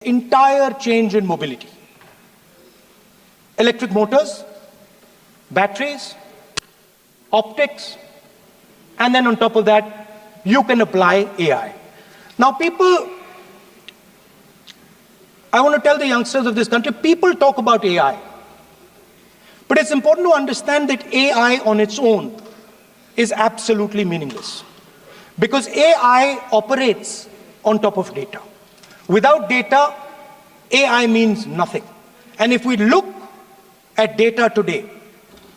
Entire change in mobility. Electric motors, batteries, optics, and then on top of that, you can apply AI. Now I want to tell the youngsters of this country, people talk about AI. But it's important to understand that AI on its own is absolutely meaningless. Because AI operates on top of data. Without data, AI means nothing. And if we look at data today,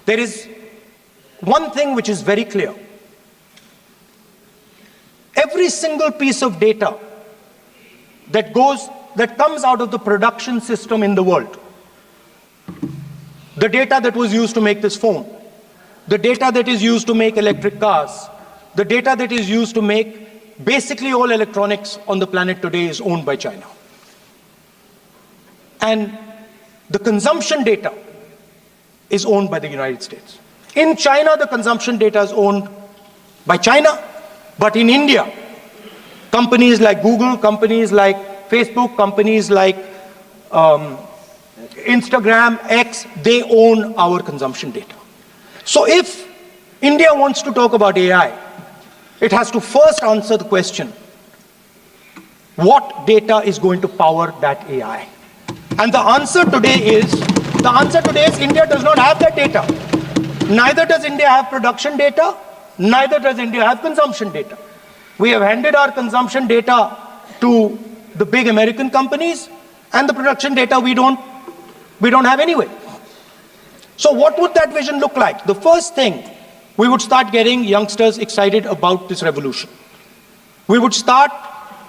there is one thing which is very clear. Every single piece of data that comes out of the production system in the world, the data that was used to make this phone, the data that is used to make electric cars, the data that is used to make basically all electronics on the planet today is owned by China. And the consumption data is owned by the United States. In China, the consumption data is owned by China, but in India, companies like Google, companies like Facebook, companies like Instagram, X, they own our consumption data. So if India wants to talk about AI, it has to first answer the question, what data is going to power that AI? And the answer today is India does not have that data. Neither does India have production data, neither does India have consumption data. We have handed our consumption data to the big American companies, and the production data we don't have anyway. So what would that vision look like? The first thing, we would start getting youngsters excited about this revolution. We would start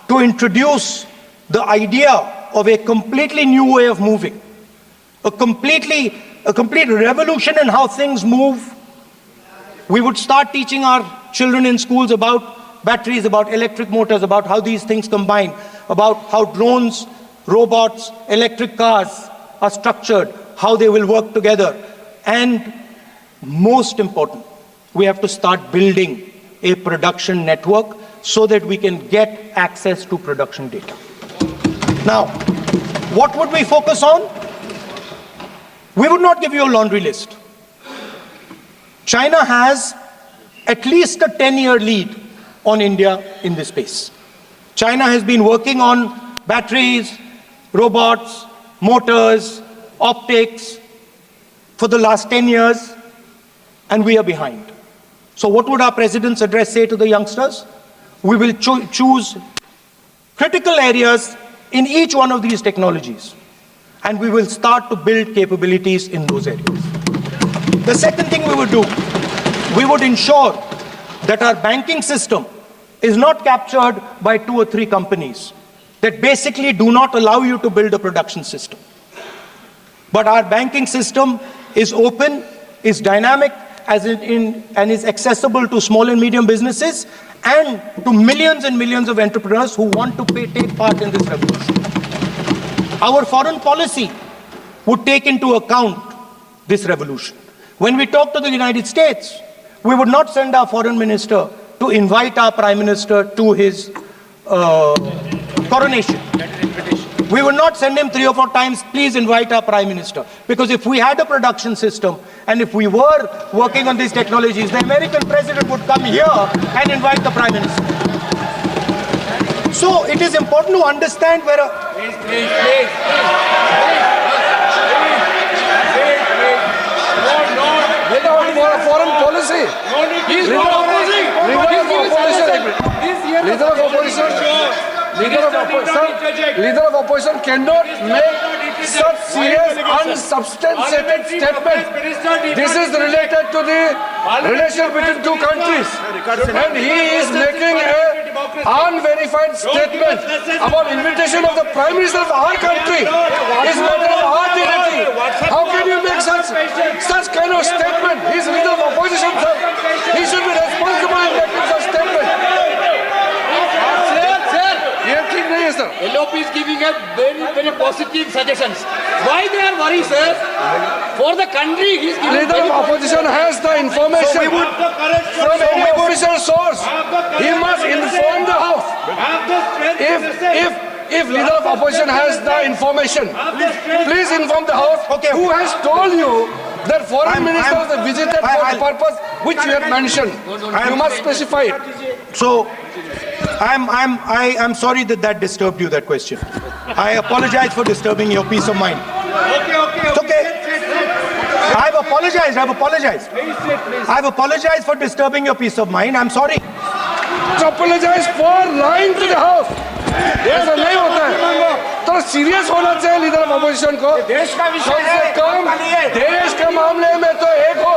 to introduce the idea of a completely new way of moving, a complete revolution in how things move. We would start teaching our children in schools about batteries, about electric motors, about how these things combine, about how drones, robots, electric cars are structured, how they will work together. And most important, we have to start building a production network so that we can get access to production data. Now, what would we focus on? We would not give you a laundry list. China has at least a 10-year lead on India in this space. China has been working on batteries, robots, motors, optics for the last 10 years, and we are behind. So what would our president's address say to the youngsters? We will choose critical areas in each one of these technologies, and we will start to build capabilities in those areas. The second thing we would do, we would ensure that our banking system is not captured by 2 or 3 companies that basically do not allow you to build a production system. But our banking system is open, is dynamic, and is accessible to small and medium businesses and to millions and millions of entrepreneurs who want to take part in this revolution. Our foreign policy would take into account this revolution. When we talk to the United States, we would not send our foreign minister to invite our prime minister to his coronation. We would not send him 3 or 4 times, please invite our prime minister. Because if we had a production system and if we were working on these technologies, the American president would come here and invite the prime minister. So it is important to understand where Please. No, foreign policy. Leader of opposition cannot make such serious, unsubstantiated statements. This is related to the relation between 2 countries. And he is making an unverified statement about invitation of the Prime Minister of our country. It's matter of our dignity. How can you make such kind of statement? He's leader of opposition, sir. He should be responsible in making such statement. LOP is giving a very positive suggestions. Why they are worried, sir? For the country, he is giving. Leader of opposition has the information from any official source. He must inform the House. if leader of opposition has the information, please inform the House who has told you that foreign ministers visited for the purpose which you have mentioned. You must specify it. So, I'm sorry that disturbed you, that question. I apologize for disturbing your peace of mind. It's okay. I've apologized. I've apologized for disturbing your peace of mind. I'm sorry. Apologize for lying to the House. ऐसा नहीं होता है. तो serious होना चाहिए leader of opposition को. देश का विषय है. कम देश के मामले में तो एक हो.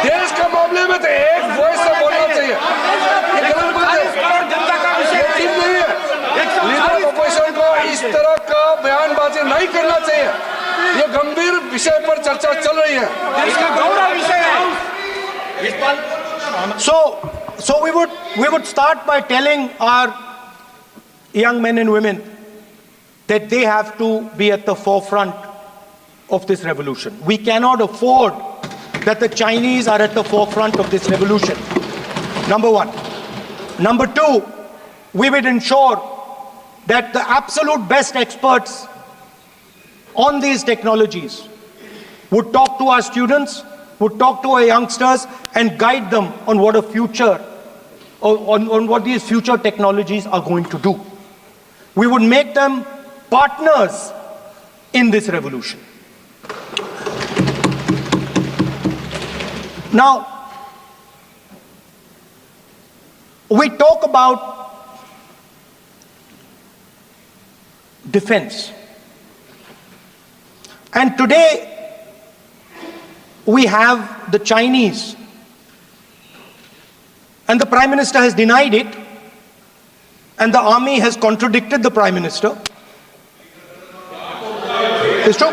देश के मामले में तो एक वॉइस से बोलना चाहिए. ये गलत बात है. जनता का विषय ठीक नहीं है. लीडर ऑफ अपोजिशन को इस तरह का बयानबाजी नहीं करना चाहिए. ये गंभीर विषय पर चर्चा चल रही है. इसका गौरव विषय है. So we would start by telling our young men and women that they have to be at the forefront of this revolution. We cannot afford that the Chinese are at the forefront of this revolution. Number one. Number two, we would ensure that the absolute best experts on these technologies would talk to our students, would talk to our youngsters and guide them on what a future, on what these future technologies are going to do. We would make them partners in this revolution. Now, we talk about defense. And today, we have the Chinese. And the Prime Minister has denied it. And the army has contradicted the Prime Minister. It's true.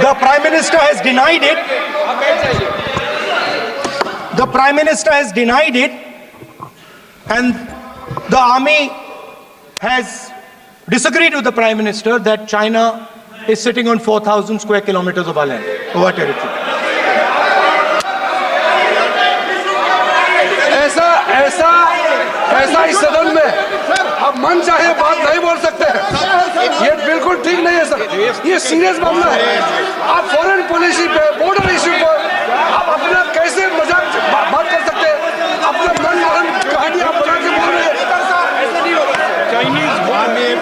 The Prime Minister has denied it. The Prime Minister has denied it. And the army has disagreed with the Prime Minister that China is sitting on 4,000 square kilometers of our land, of our territory. ऐसा इस सदन में अब मन चाहे बात नहीं बोल सकते हैं. ये बिल्कुल ठीक नहीं है सर. ये सीरियस मामला है. आप फॉरेन पॉलिसी पे, बॉर्डर इश्यू पर आप अपना कैसे मजाक बात कर सकते हैं? अपना मन मारन कहानी आप बना के बोल रहे हैं.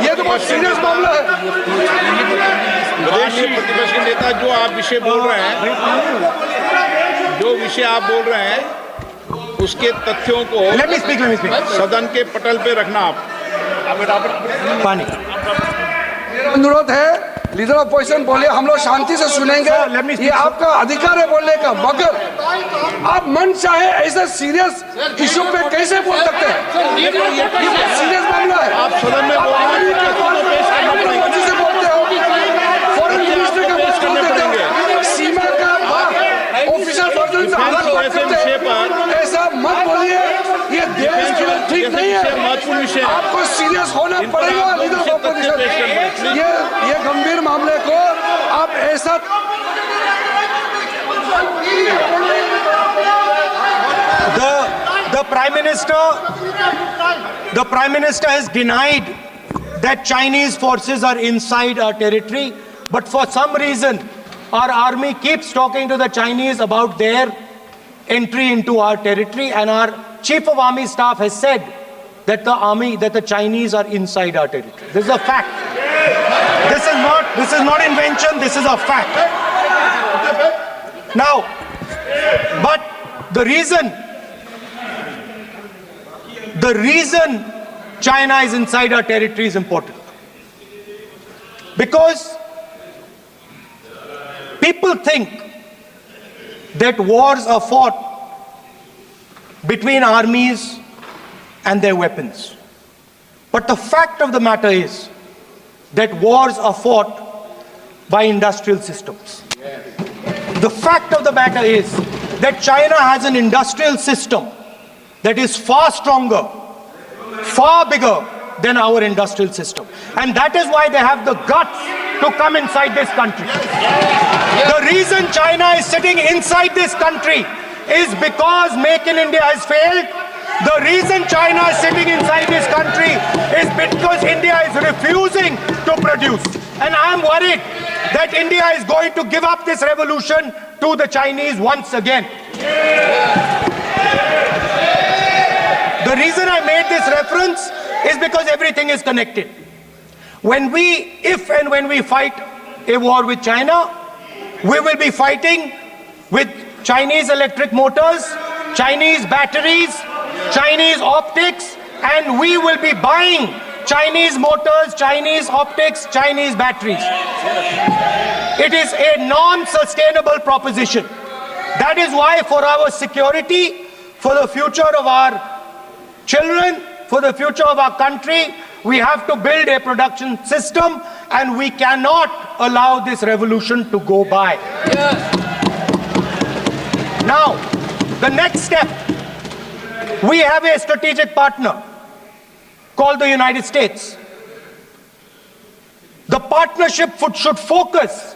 ये तो बहुत सीरियस मामला है. विदेशी प्रतिपक्ष के नेता जो आप विषय बोल रहे हैं, उसके तथ्यों को Let me speak. सदन के पटल पे रखना. आप पानी. अनुरोध है लीडर ऑफ अपोजिशन बोले, हम लोग शांति से सुनेंगे. ये आपका अधिकार है बोलने का, मगर आप मन चाहे ऐसा सीरियस इशू पे कैसे बोल सकते हैं? ये सीरियस मामला है. आप सदन में बोल रहे हैं, से बोलते हो, फॉरेन मिनिस्टर का बात करते हैं, सीमा का ऑफिशियल वर्जन से अलग बात करते हैं. ऐसा मत बोलिए. ये देश के लिए ठीक नहीं है. आपको सीरियस होना पड़ेगा लीडर ऑफ अपोजिशन. ये गंभीर मामले को आप ऐसा The Prime Minister has denied that Chinese forces are inside our territory, but for some reason our army keeps talking to the Chinese about their entry into our territory, and our Chief of Army Staff has said that the Chinese are inside our territory. This is a fact. This is not invention, this is a fact. Now, but the reason China is inside our territory is important. Because people think that wars are fought between armies and their weapons. But the fact of the matter is that wars are fought by industrial systems. The fact of the matter is that China has an industrial system that is far stronger, far bigger than our industrial system. And that is why they have the guts to come inside this country. The reason China is sitting inside this country is because Make in India has failed, The reason China is sitting inside this country is because India is refusing to produce. And I'm worried that India is going to give up this revolution to the Chinese once again. The reason I made this reference is because everything is connected. If and when we fight a war with China, we will be fighting with Chinese electric motors, Chinese batteries, Chinese optics, and we will be buying Chinese motors, Chinese optics, Chinese batteries. It is a non-sustainable proposition. That is why for our security, for the future of our children, for the future of our country, we have to build a production system, and we cannot allow this revolution to go by. Now, the next step, we have a strategic partner called the United States. The partnership should focus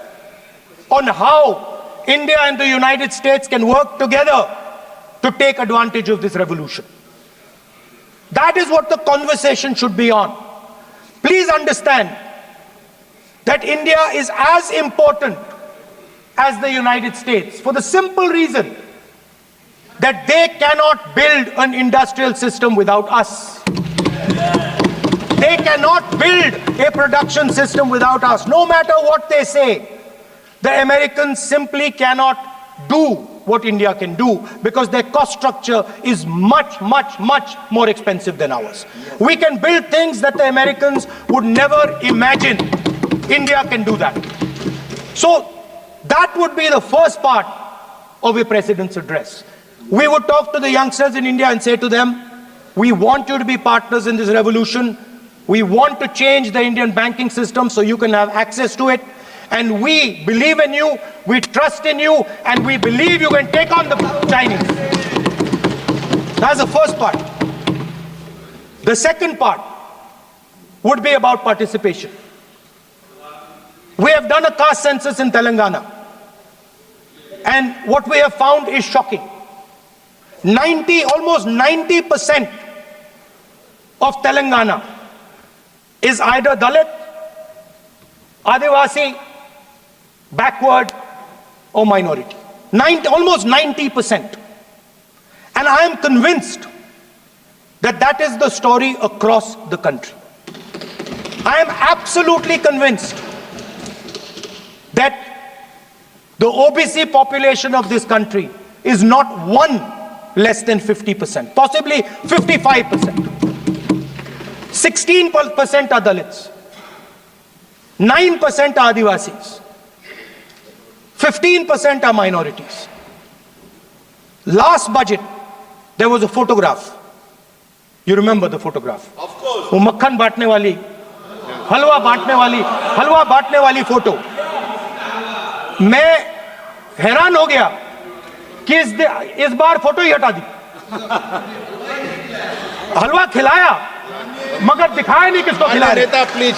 on how India and the United States can work together to take advantage of this revolution. That is what the conversation should be on. Please understand that India is as important as the United States for the simple reason that they cannot build an industrial system without us. They cannot build a production system without us. No matter what they say, the Americans simply cannot do what India can do because their cost structure is much, much, much more expensive than ours. We can build things that the Americans would never imagine. India can do that. So that would be the first part of a president's address. We would talk to the youngsters in India and say to them, we want you to be partners in this revolution. We want to change the Indian banking system so you can have access to it. And we believe in you, we trust in you, and we believe you can take on the Chinese. That's the first part. The second part would be about participation. We have done a caste census in Telangana. And what we have found is shocking. Almost 90% of Telangana is either Dalit, Adivasi, backward, or minority. Almost 90%. And I am convinced that that is the story across the country. I am absolutely convinced that the OBC population of this country is not one less than 50%, possibly 55%. 16% are Dalits, 9% are Adivasis, 15% are minorities. Last budget, there was a photograph. You remember the photograph? Of course. वो मक्खन बांटने वाली, हलवा बांटने वाली photo. मैं हैरान हो गया कि इस बार फोटो ही हटा दी. हलवा खिलाया मगर दिखाया नहीं किसको खिला रहे. नेता please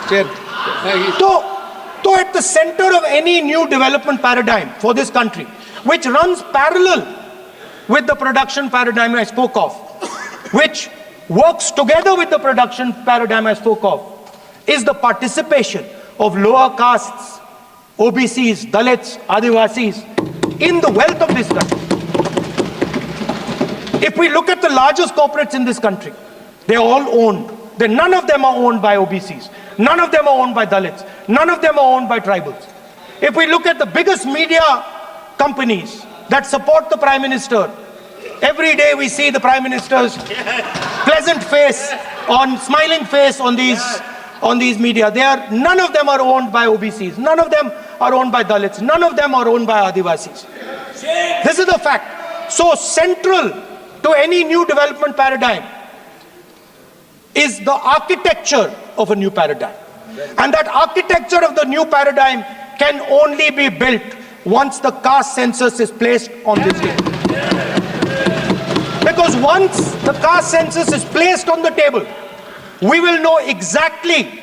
chair. So at the center of any new development paradigm for this country, which runs parallel with the production paradigm I spoke of, which works together with the production paradigm I spoke of, is the participation of lower castes, OBCs, Dalits, Adivasis in the wealth of this country. If we look at the largest corporates in this country, they're all owned. None of them are owned by OBCs. None of them are owned by Dalits. None of them are owned by tribals. If we look at the biggest media companies that support the Prime Minister, every day we see the Prime Minister's pleasant face, smiling face on these media. None of them are owned by OBCs. None of them are owned by Dalits. None of them are owned by Adivasis. This is the fact. So central to any new development paradigm is the architecture of a new paradigm. And that architecture of the new paradigm can only be built once the caste census is placed on this table. Because once the caste census is placed on the table, we will know exactly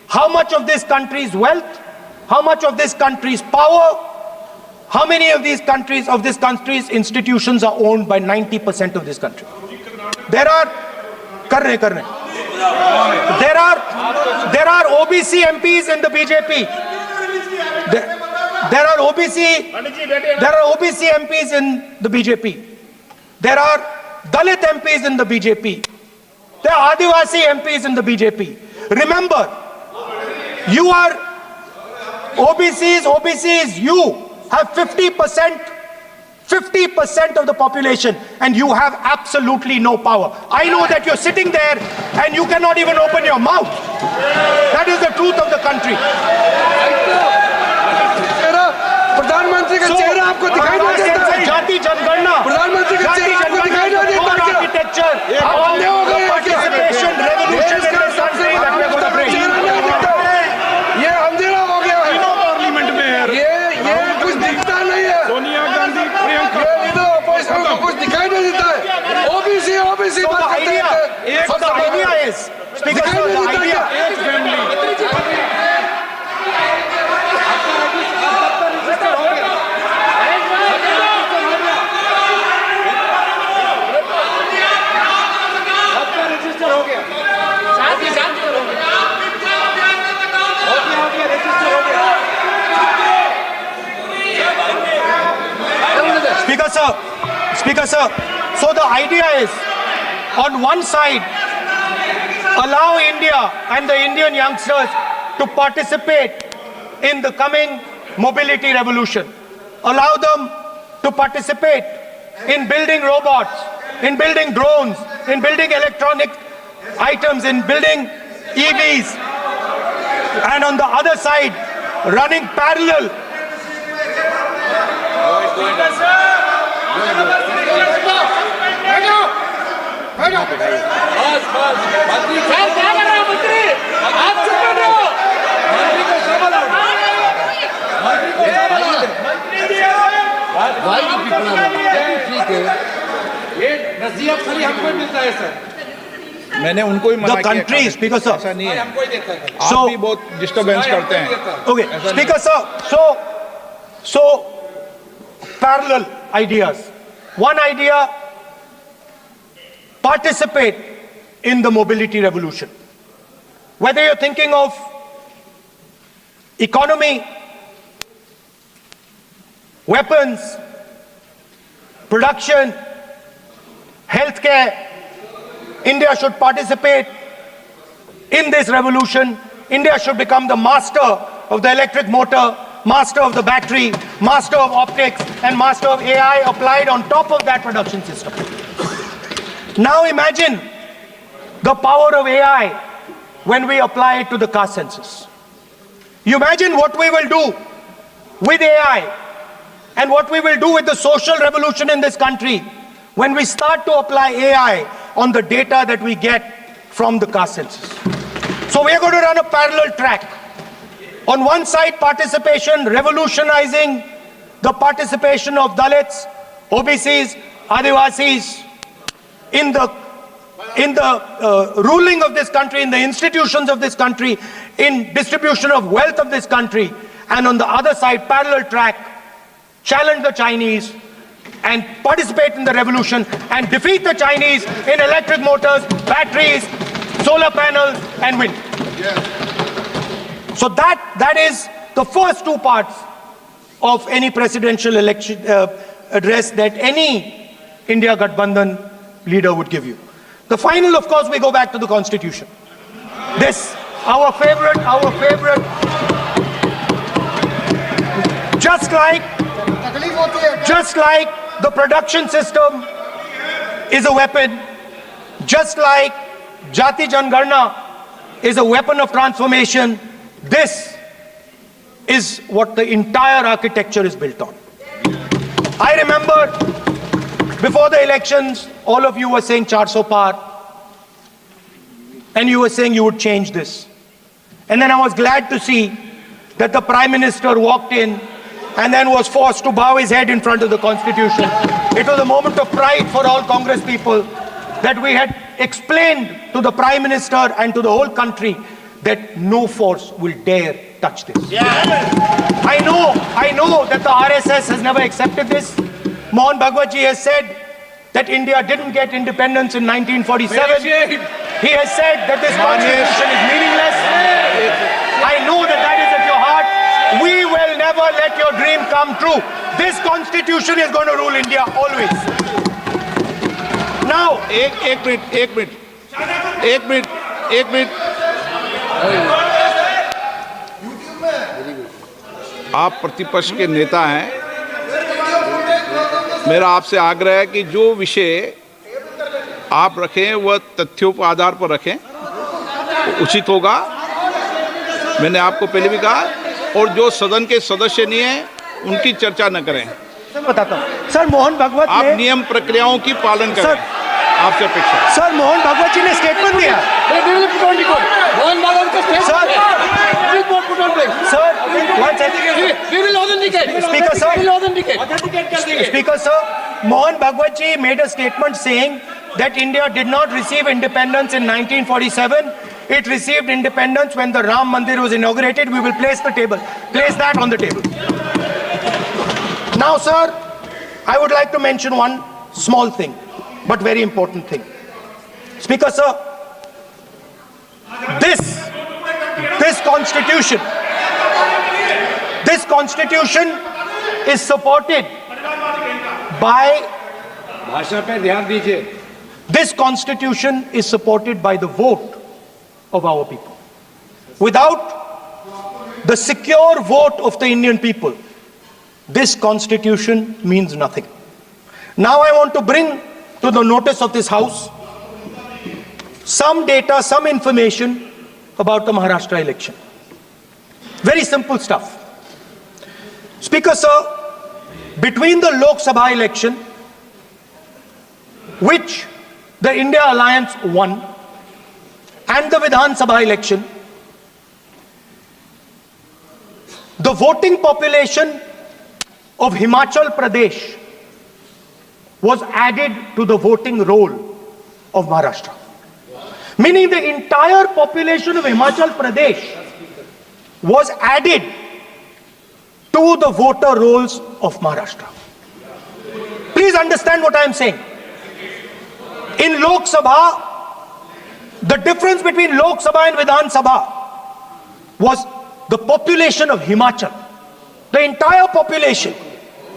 how much of this country's wealth, how much of this country's power, how many of this country's institutions are owned by 90% of this country. there are OBC MPs in the BJP. There are OBC MPs in the BJP. There are Dalit MPs in the BJP. There are Adivasi MPs in the BJP. Remember, you are OBCs, you have 50% of the population, and you have absolutely no power. I know that you're sitting there and you cannot even open your mouth. That is the truth of the country. प्रधानमंत्री का चेहरा आपको दिखाई नहीं देता है? जाति जनगणना, प्रधानमंत्री का चेहरा आपको दिखाई नहीं देता है क्या? आर्किटेक्चर, आप अंधे हो गए हैं क्या? participation, revolution in this country that we are going to bring. चेहरा नहीं दिखता है। ये अंधेरा हो गया है। पार्लियामेंट में है। ये कुछ दिखता नहीं है। सोनिया गांधी, प्रियंका, ये लीडर ऑपोजिशन को कुछ दिखाई नहीं देता है। ओबीसी So बात करते हैं। the idea is, Speaker sir, the idea. Speaker sir, so the idea is, on one side, allow India and the Indian youngsters to participate in the coming mobility revolution. Allow them to participate in building robots, in building drones, in building electronic items, in building EVs. And on the other side, running parallel. मैंने उनको ही मना The country, किया। Speaker sir. ऐसा नहीं है। आप So- भी बहुत डिस्टर्बेंस करते हैं। Okay, Speaker sir, so parallel ideas. One idea, participate in the mobility revolution. Whether you're thinking of economy, weapons, production, healthcare, India should participate in this revolution. India should become the master of the electric motor, master of the battery, master of optics, and master of AI applied on top of that production system. Now imagine the power of AI when we apply it to the caste census. You imagine what we will do with AI and what we will do with the social revolution in this country when we start to apply AI on the data that we get from the caste census. So we are going to run a parallel track. On one side, participation, revolutionizing the participation of Dalits, OBCs, Adivasis in the ruling of this country, in the institutions of this country, in distribution of wealth of this country. And on the other side, parallel track, challenge the Chinese and participate in the revolution and defeat the Chinese in electric motors, batteries, solar panels, and wind. So that is the first two parts of any presidential election address that any India Gathbandhan leader would give you. The final, of course, we go back to the Constitution. This, our favorite, just like the production system is a weapon, just like Jati Jangarna is a weapon of transformation, this is what the entire architecture is built on. I remember before the elections, all of you were saying 400 par, and you were saying you would change this. And then I was glad to see that the Prime Minister walked in and then was forced to bow his head in front of the Constitution. It was a moment of pride for all Congress people that we had explained to the Prime Minister and to the whole country that no force will dare touch this. I know that the RSS has never accepted this. Mohan Bhagwatji has said that India didn't get independence in 1947. He has said that this constitution is meaningless. I know that that is at your heart. We will never let your dream come true. This constitution is going to rule India always. Now, एक minute आप प्रतिपक्ष के नेता हैं, मेरा आपसे आग्रह है कि जो विषय आप रखें वह तथ्यों पर आधार पर रखें, उचित होगा। मैंने आपको पहले भी कहा, और जो सदन के सदस्य नहीं हैं उनकी चर्चा न करें। सर बताता हूं, सर मोहन भागवत आप ने नियम प्रक्रियाओं की पालन करें, आपसे अपेक्षा है। सर मोहन भागवत जी ने स्टेटमेंट दिया। मोहन भागवत का Speaker sir, Mohan Bhagwat ji made a statement saying that India did not receive independence in 1947. It received independence when the Ram Mandir was inaugurated. We will place that on the table. Now, sir, I would like to mention one small thing, but very important thing. Speaker sir, this constitution is supported by भाषा पे ध्यान दीजिए। This constitution is supported by the vote of our people. Without the secure vote of the Indian people, this constitution means nothing. Now I want to bring to the notice of this House some data, some information about the Maharashtra election. Very simple stuff. Speaker sir, between the Lok Sabha election, which the India Alliance won, and the Vidhan Sabha election, the voting population of Himachal Pradesh was added to the voting roll of Maharashtra. Meaning the entire population of Himachal Pradesh was added to the voter rolls of Maharashtra. Please understand what I am saying. In Lok Sabha, the difference between Lok Sabha and Vidhan Sabha was the population of Himachal. The entire population.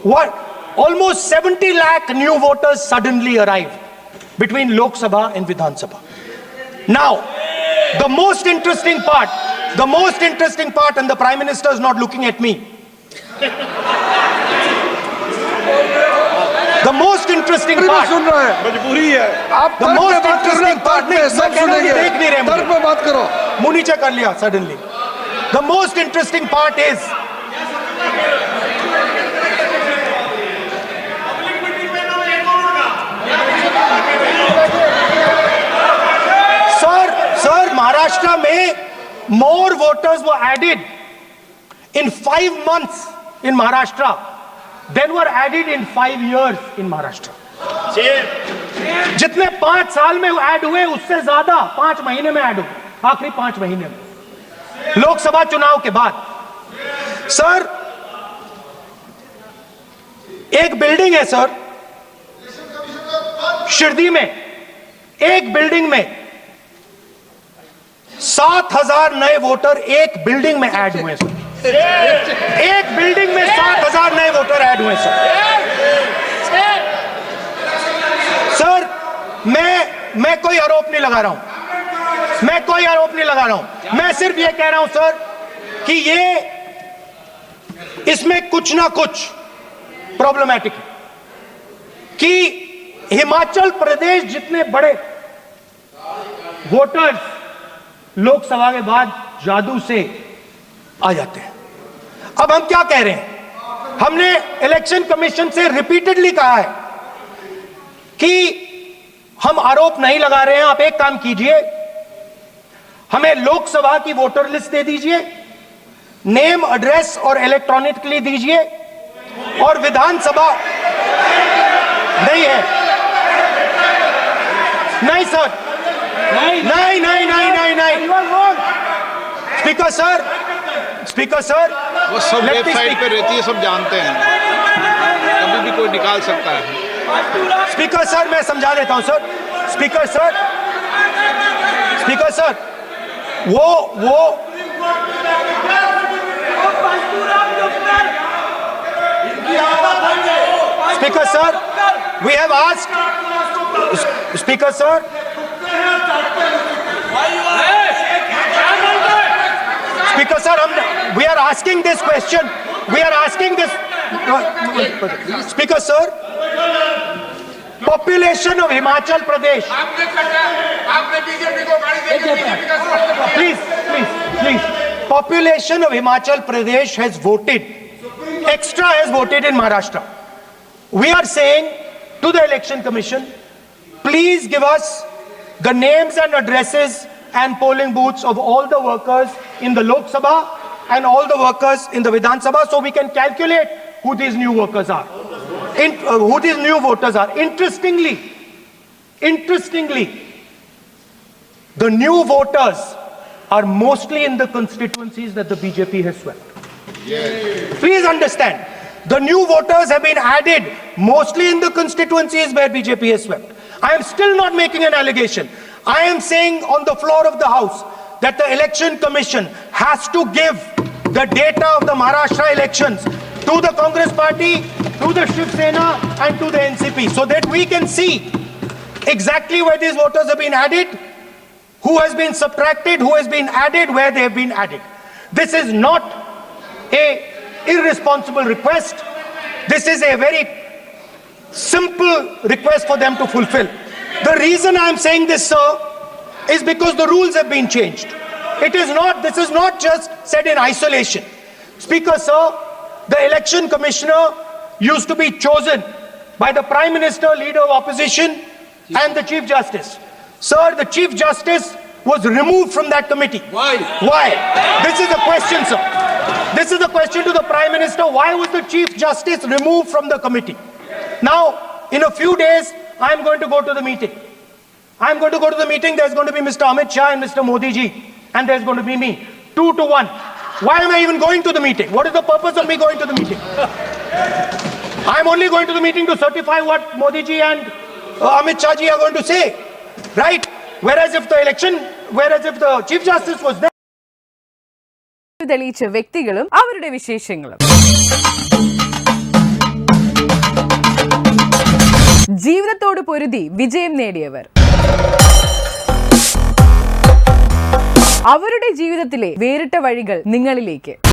What? Almost 70 lakh new voters suddenly arrived between Lok Sabha and Vidhan Sabha. Now, the most interesting part, and the Prime Minister is not looking at me. The most interesting part. सुन रहा है, मजबूरी है। आप The most interesting part. सब सुनेंगे, तर्क पे बात करो। मुंह नीचे कर लिया suddenly. The most interesting part is Sir, Maharashtra में more voters were added in 5 months in Maharashtra than were added in 5 years in Maharashtra. जितने 5 साल में ऐड हुए उससे ज्यादा 5 महीने में ऐड हुए, आखिरी 5 महीने में लोकसभा चुनाव के बाद। सर, एक बिल्डिंग है सर शिरडी में, एक बिल्डिंग में 7,000 नए वोटर एक बिल्डिंग में ऐड हुए सर। एक बिल्डिंग में 7,000 नए वोटर ऐड हुए सर। सर, मैं कोई आरोप नहीं लगा रहा हूं, मैं सिर्फ ये कह रहा हूं सर कि इसमें कुछ ना कुछ प्रॉब्लमैटिक है कि हिमाचल प्रदेश जितने बड़े वोटर्स लोकसभा के बाद जादू से आ जाते हैं। अब हम क्या कह रहे हैं? हमने इलेक्शन कमीशन से रिपीटेडली कहा है कि हम आरोप नहीं लगा रहे हैं। आप एक काम कीजिए, हमें लोकसभा की वोटर लिस्ट दे दीजिए, नेम, एड्रेस और इलेक्ट्रॉनिकली दीजिए, और विधानसभा नहीं है। नहीं सर, नहीं। स्पीकर सर, वो सब वेबसाइट पे रहती है, सब जानते हैं, कभी भी कोई निकाल सकता है। स्पीकर सर, मैं समझा देता हूं सर. स्पीकर सर, वो Speaker sir, we have asked. Speaker sir. Speaker sir, we are asking this question. We are asking this. Speaker sir, population of Himachal Pradesh. Please. Population of Himachal Pradesh has voted. Extra has voted in Maharashtra. We are saying to the Election Commission, please give us the names and addresses and polling booths of all the workers in the Lok Sabha and all the workers in the Vidhan Sabha so we can calculate who these new workers are, who these new voters are. Interestingly, the new voters are mostly in the constituencies that the BJP has swept. Please understand, the new voters have been added mostly in the constituencies where BJP has swept. I am still not making an allegation. I am saying on the floor of the House that the Election Commission has to give the data of the Maharashtra elections to the Congress Party, to the Shiv Sena and to the NCP so that we can see exactly where these voters have been added, who has been subtracted, who has been added, where they have been added. This is not a irresponsible request. This is a very simple request for them to fulfill. The reason I am saying this, sir, is because the rules have been changed. This is not just said in isolation. Speaker, sir, the election commissioner used to be chosen by the Prime Minister, Leader of Opposition, and the Chief Justice. Sir, the Chief Justice was removed from that committee. Why? This is a question, sir. This is a question to the Prime Minister. Why was the Chief Justice removed from the committee? Now, in a few days, I am going to go to the meeting. There's going to be Mr. Amit Shah and Mr. Modi ji. And there's going to be me. 2-1. Why am I even going to the meeting? What is the purpose of me going to the meeting? I'm only going to the meeting to certify what Modi ji and Amit Shah ji are going to say. Right? Whereas if the Chief Justice was there, തെളിയിച്ച വ്യക്തികളും അവരുടെ വിശേഷങ്ങളും ജീവിതത്തോട് പൊരുതി വിജയം നേടിയവർ അവരുടെ ജീവിതത്തിലെ വേറിട്ട വഴികൾ നിങ്ങളിലേക്ക്